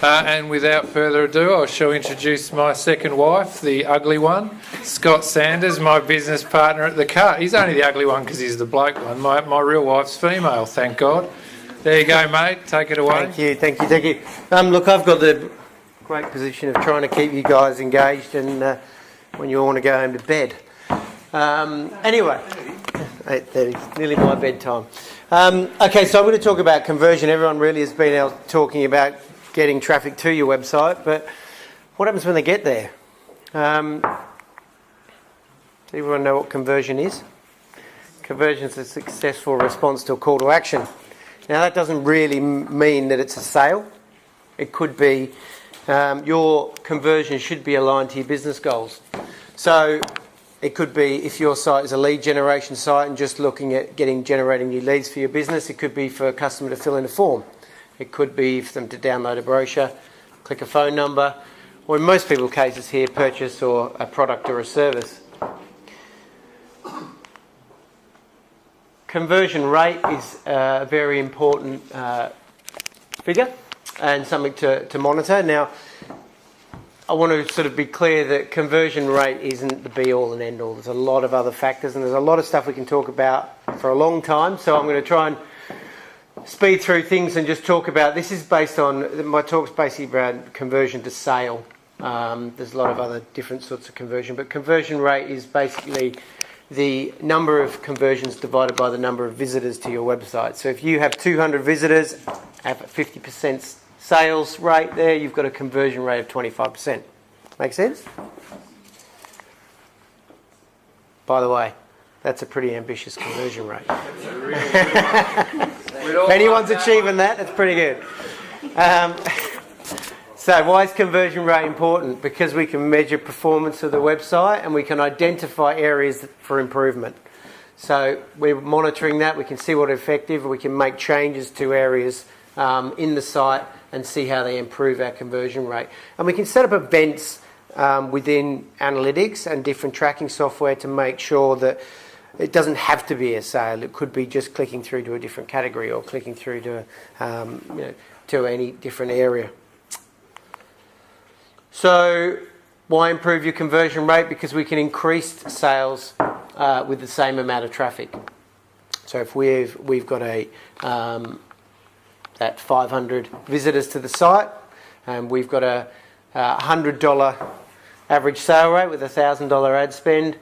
And without further ado, I shall introduce my second wife, the ugly one, Scott Sanders, my business partner at the car. He's only the ugly one because he's the bloke one. My real wife's female, thank God. There you go, mate. Take it away. Thank you. Look, I've got the great position of trying to keep you guys engaged and when you all want to go home to bed. Anyway, 8:30, nearly my bedtime. Okay, so I'm going to talk about conversion. Everyone really has been out talking about getting traffic to your website, but what happens when they get there? Does everyone know what conversion is? Conversion is a successful response to a call to action. Now that doesn't really mean that it's a sale. It could be your conversion should be aligned to your business goals. So it could be if your site is a lead generation site and just looking at generating new leads for your business. It could be for a customer to fill in a form. It could be for them to download a brochure, click a phone number, or in most people's cases here, purchase or a product or a service. Conversion rate is a very important figure and something to monitor. Now, I want to sort of be clear that conversion rate isn't the be-all and end-all. There's a lot of other factors and there's a lot of stuff we can talk about for a long time. So I'm going to try and speed through things and just talk about, this is based on, my talk's basically around conversion to sale. There's a lot of other different sorts of conversion, but conversion rate is basically the number of conversions divided by the number of visitors to your website. So if you have 200 visitors, have a 50% sales rate there, you've got a conversion rate of 25%. Make sense? By the way, that's a pretty ambitious conversion rate. If anyone's achieving that, that's pretty good. So why is conversion rate important? Because we can measure performance of the website and we can identify areas for improvement. So we're monitoring that, we can see what are effective, we can make changes to areas in the site and see how they improve our conversion rate. And we can set up events within analytics and different tracking software to make sure that it doesn't have to be a sale. It could be just clicking through to a different category or clicking through to to any different area. So why improve your conversion rate? Because we can increase sales with the same amount of traffic. So if we've got that 500 visitors to the site, and we've got a $100 average sale rate with a $1,000 ad spend.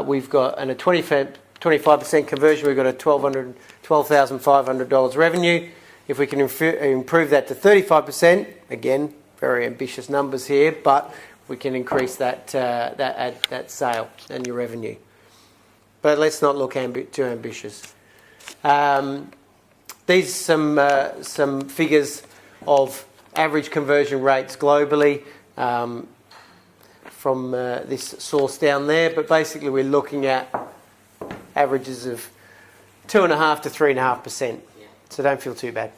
We've got a 25% conversion. We've got a $12,500 revenue. If we can improve that to 35%, again, very ambitious numbers here, but we can increase that sale and your revenue. But let's not look too ambitious. These are some figures of average conversion rates globally from this source down there, but basically we're looking at averages of 2.5% to 3.5%. So don't feel too bad.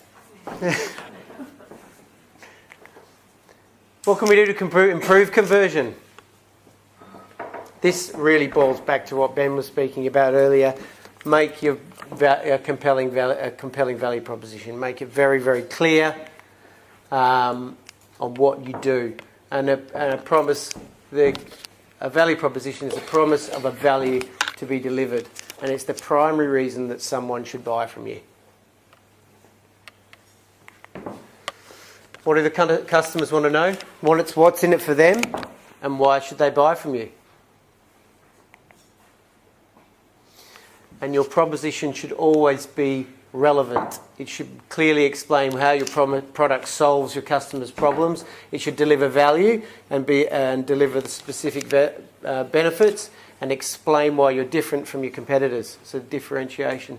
What can we do to improve conversion? This really boils back to what Ben was speaking about earlier. Make your compelling value proposition. Make it very, very clear on what you do. And a promise, a value proposition is a promise of a value to be delivered. And it's the primary reason that someone should buy from you. What do the customers want to know? What's in it for them, and why should they buy from you? And your proposition should always be relevant. It should clearly explain how your product solves your customers' problems. It should deliver value and deliver the specific benefits and explain why you're different from your competitors. So differentiation.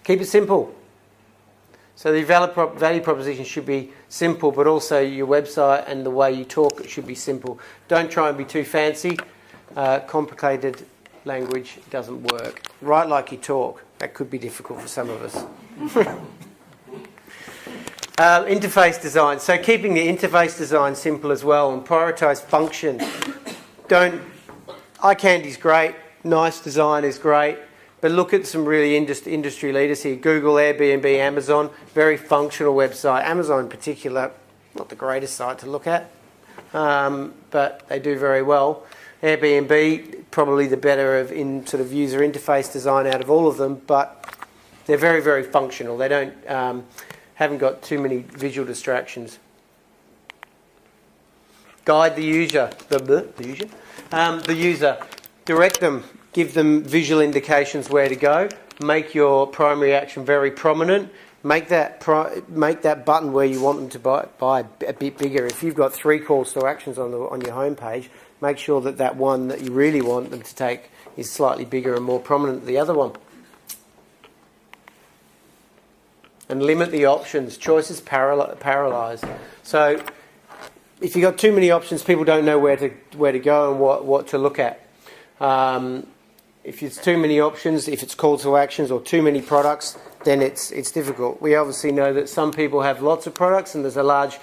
Keep it simple. So the value proposition should be simple, but also your website and the way you talk should be simple. Don't try and be too fancy. Complicated language doesn't work. Write like you talk. That could be difficult for some of us. Interface design. So keeping the interface design simple as well and prioritise function. Eye candy's great. Nice design is great. But look at some really industry leaders here. Google, Airbnb, Amazon, very functional website. Amazon in particular, not the greatest site to look at, but they do very well. Airbnb, probably the better in sort of user interface design out of all of them, but they're very, very functional. They don't haven't got too many visual distractions. Guide the user, the user. Direct them, give them visual indications where to go. Make your primary action very prominent. Make that button where you want them to buy a bit bigger. If you've got 3 calls to actions on your homepage, make sure that one that you really want them to take is slightly bigger and more prominent than the other one. And limit the options. Choices paralyse. So if you've got too many options, people don't know where to go and what to look at. If it's too many options, if it's call to actions or too many products, then it's difficult. We obviously know that some people have lots of products and there's a large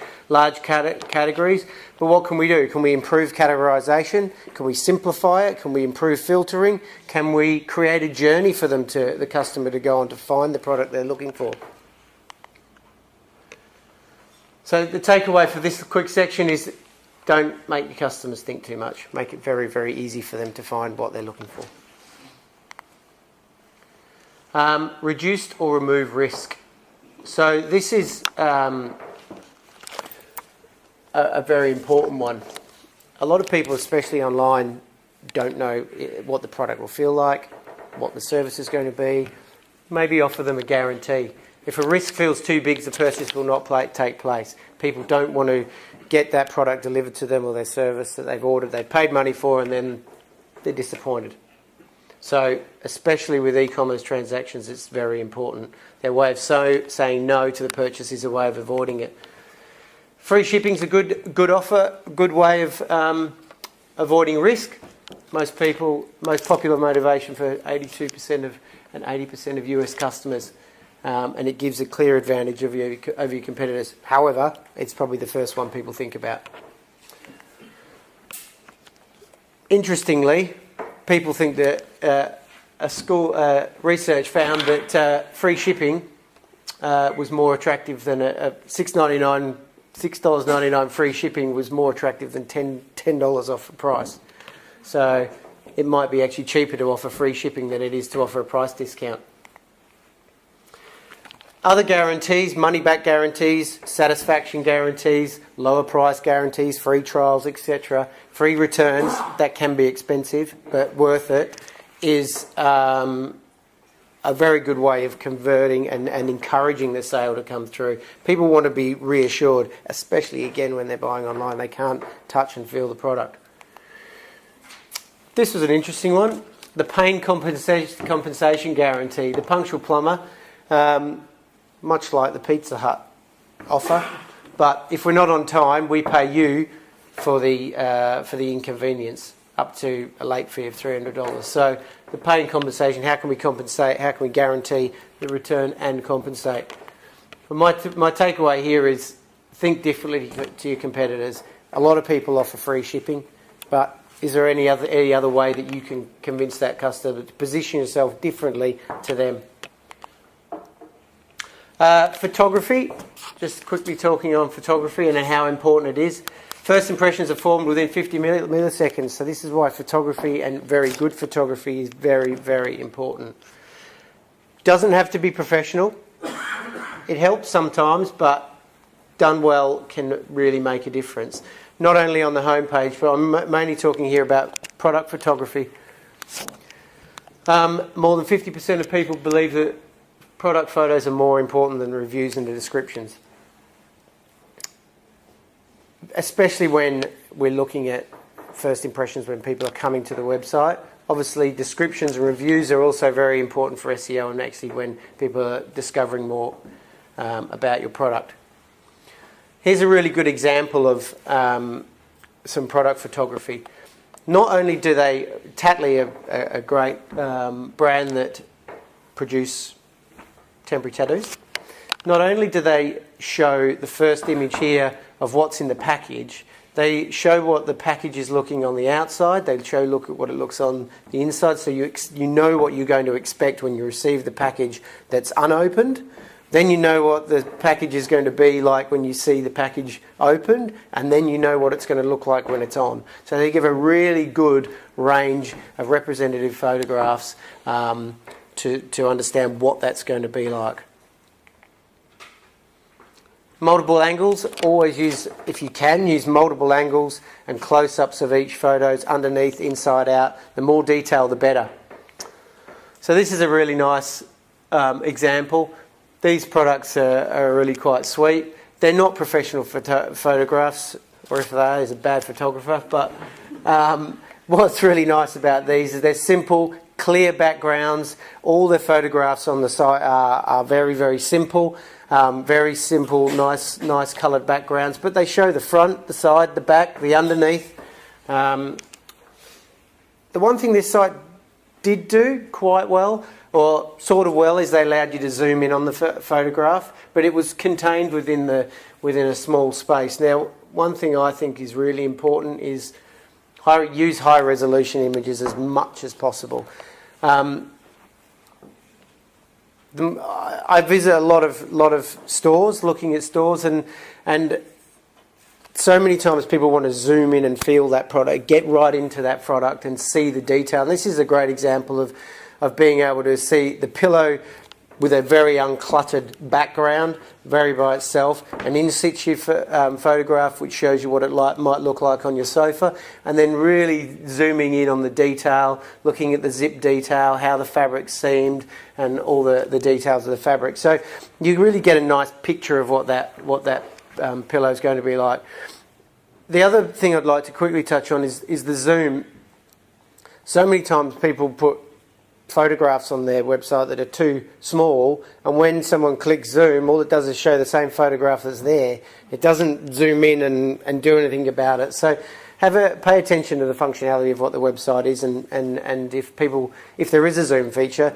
categories. But what can we do? Can we improve categorisation? Can we simplify it? Can we improve filtering? Can we create a journey for the customer to go on to find the product they're looking for? So the takeaway for this quick section is don't make your customers think too much. Make it very, very easy for them to find what they're looking for. Reduced or remove risk. So this is a very important one. A lot of people, especially online, don't know what the product will feel like, what the service is going to be. Maybe offer them a guarantee. If a risk feels too big, the purchase will not take place. People don't want to get that product delivered to them or their service that they've ordered, they've paid money for, and then they're disappointed. So, especially with e-commerce transactions, it's very important. Their way of saying no to the purchase is a way of avoiding it. Free shipping is a good offer, a good way of avoiding risk. Most popular motivation for 82% and 80% of US customers. And it gives a clear advantage over your competitors. However, it's probably the first one people think about. Interestingly, people think that research found that free shipping was more attractive than a $6.99 free shipping was more attractive than $10 off the price. So it might be actually cheaper to offer free shipping than it is to offer a price discount. Other guarantees, money-back guarantees, satisfaction guarantees, lower price guarantees, free trials, etc., free returns, that can be expensive but worth it, is a very good way of converting and encouraging the sale to come through. People want to be reassured, especially again when they're buying online. They can't touch and feel the product. This was an interesting one. The pain compensation guarantee. The punctual plumber, much like the Pizza Hut offer, but if we're not on time, we pay you for the inconvenience up to a late fee of $300. So the pain compensation, how can we compensate? How can we guarantee the return and compensate? But my takeaway here is think differently to your competitors. A lot of people offer free shipping, but is there any other way that you can convince that customer to position yourself differently to them? Photography, just quickly talking on photography and how important it is. First impressions are formed within 50 milliseconds, so this is why photography and very good photography is very, very important. Doesn't have to be professional. It helps sometimes, but done well can really make a difference. Not only on the homepage, but I'm mainly talking here about product photography. More than 50% of people believe that product photos are more important than reviews and the descriptions. Especially when we're looking at first impressions when people are coming to the website. Obviously, descriptions and reviews are also very important for SEO and actually when people are discovering more about your product. Here's a really good example of some product photography. Not only do they, Tattly, a great brand that produce temporary tattoos, not only do they show the first image here of what's in the package, They show what the package is looking on the outside. They look at what it looks on the inside, so you know what you're going to expect when you receive the package that's unopened. Then you know what the package is going to be like when you see the package opened, and then you know what it's going to look like when it's on. So they give a really good range of representative photographs to understand what that's going to be like. Multiple angles, always use, if you can, use multiple angles and close-ups of each photos, underneath, inside out. The more detail, the better. So this is a really nice example. These products are really quite sweet. They're not professional photographs, or if they are, he's a bad photographer, but what's really nice about these is they're simple, clear backgrounds. All the photographs on the site are very, very simple. Very simple, nice coloured backgrounds, but they show the front, the side, the back, the underneath. The one thing this site did do quite well, or sort of well, is they allowed you to zoom in on the photograph, but it was contained within a small space. Now, one thing I think is really important is use high resolution images as much as possible. I visit a lot of stores, looking at stores, and so many times people want to zoom in and feel that product, get right into that product and see the detail. And this is a great example of being able to see the pillow with a very uncluttered background, very by itself, an in situ photograph which shows you what it might look like on your sofa, and then really zooming in on the detail, looking at the zip detail, how the fabric's seamed, and all the details of the fabric. So you really get a nice picture of what that pillow is going to be like. The other thing I'd like to quickly touch on is the zoom. So many times people put photographs on their website that are too small, and when someone clicks zoom, all it does is show the same photograph that's there. It doesn't zoom in and do anything about it. So pay attention to the functionality of what the website is, and if there is a zoom feature,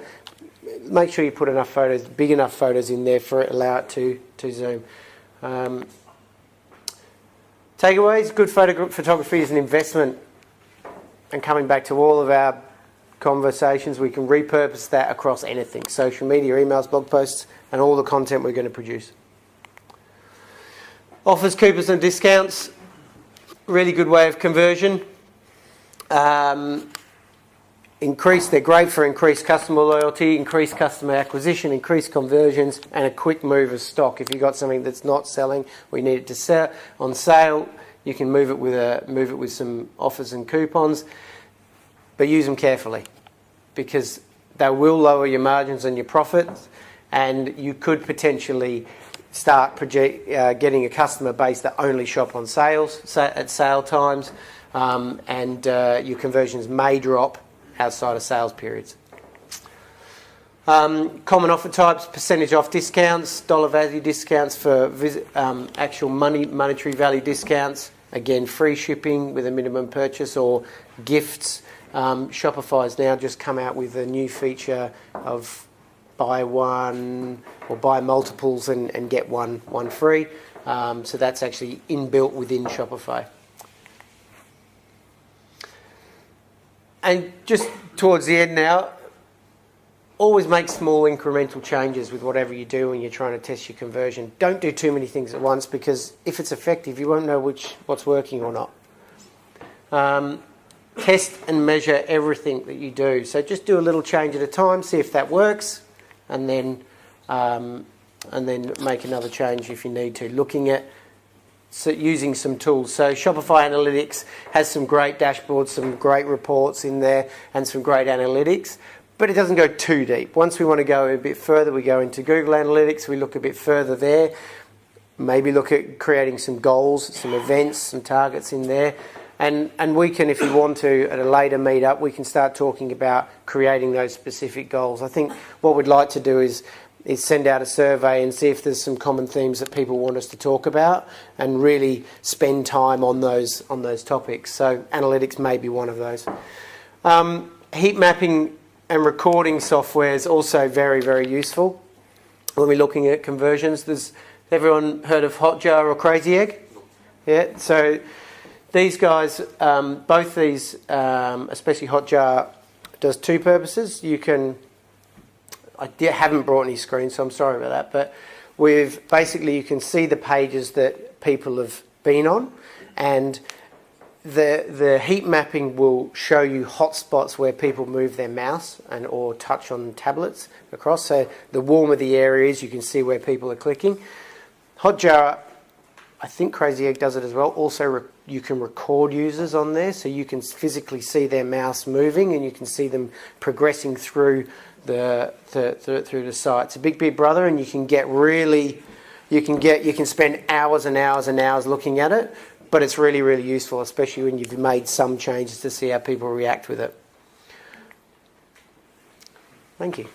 make sure you put enough photos, big enough photos in there for it, allow it to zoom. Takeaways: good photography is an investment, and coming back to all of our conversations, we can repurpose that across anything: social media, emails, blog posts, and all the content we're going to produce. Offers, coupons and discounts, really good way of conversion. They're great for increased customer loyalty, increased customer acquisition, increased conversions, and a quick move of stock. If you've got something that's not selling, we need it to sell on sale, you can move it with some offers and coupons, but use them carefully, because they will lower your margins and your profits, and you could potentially start getting a customer base that only shop on sales at sale times, and your conversions may drop outside of sales periods. Common offer types: percentage off discounts, dollar value discounts for actual monetary value discounts, again free shipping with a minimum purchase, or gifts. Shopify's now just come out with a new feature of buy one or buy multiples and get one free. So that's actually inbuilt within Shopify. And just towards the end now, always make small incremental changes with whatever you do when you're trying to test your conversion. Don't do too many things at once, because if it's effective, you won't know what's working or not. Test and measure everything that you do. So just do a little change at a time, see if that works, and then make another change if you need to. Looking at using some tools. So Shopify Analytics has some great dashboards, some great reports in there, and some great analytics, but it doesn't go too deep. Once we want to go a bit further, we go into Google Analytics, we look a bit further there, maybe look at creating some goals, some events, some targets in there. And we can, if you want to, at a later meetup, we can start talking about creating those specific goals. I think what we'd like to do is send out a survey and see if there's some common themes that people want us to talk about, and really spend time on those topics. So analytics may be one of those. Heat mapping and recording software is also very, very useful when we're looking at conversions. Everyone heard of Hotjar or Crazy Egg? Yeah. So these guys, both these, especially Hotjar, does two purposes. I haven't brought any screens, so I'm sorry about that, but basically you can see the pages that people have been on, and the heat mapping will show you hotspots where people move their mouse or touch on tablets across. So the warmer the area is, you can see where people are clicking. Hotjar, I think Crazy Egg does it as well. Also, you can record users on there, so you can physically see their mouse moving, and you can see them progressing through the site. It's a big brother, and you can spend hours and hours and hours looking at it. But it's really, really useful, especially when you've made some changes, to see how people react with it. Thank you.